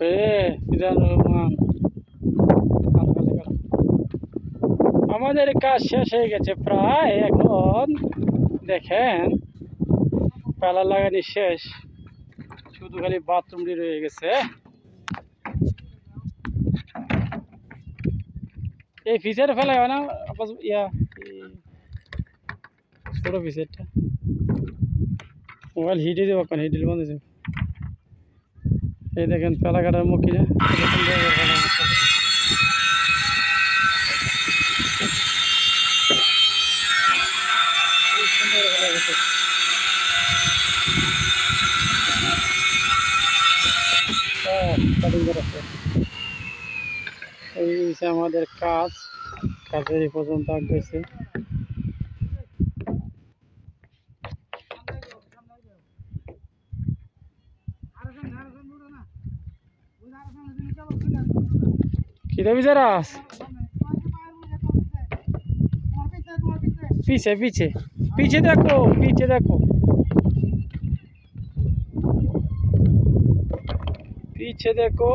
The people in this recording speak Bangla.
বাপরে মিজানুর রহমান। আমাদের কাজ শেষ হয়ে গেছে প্রায়, এখন দেখেন পালা লাগানি শেষ, শুধু খালি বাথরুমটি রয়ে গেছে। এই ফিসের ফেলা হয় না ইয়া ছোট ফিসেরটা মোবাইল হিটে দেবো, কারণ হিটে বন্ধ যাবে। এই দেখেন পেলা কাটার মুখী না, এই হচ্ছে আমাদের কাজ, কাজের এই পর্যন্ত গেছে। কি দেবি যারাস पीछे पीछे पीछे देखो, पीछे देखो, पीछे देखो।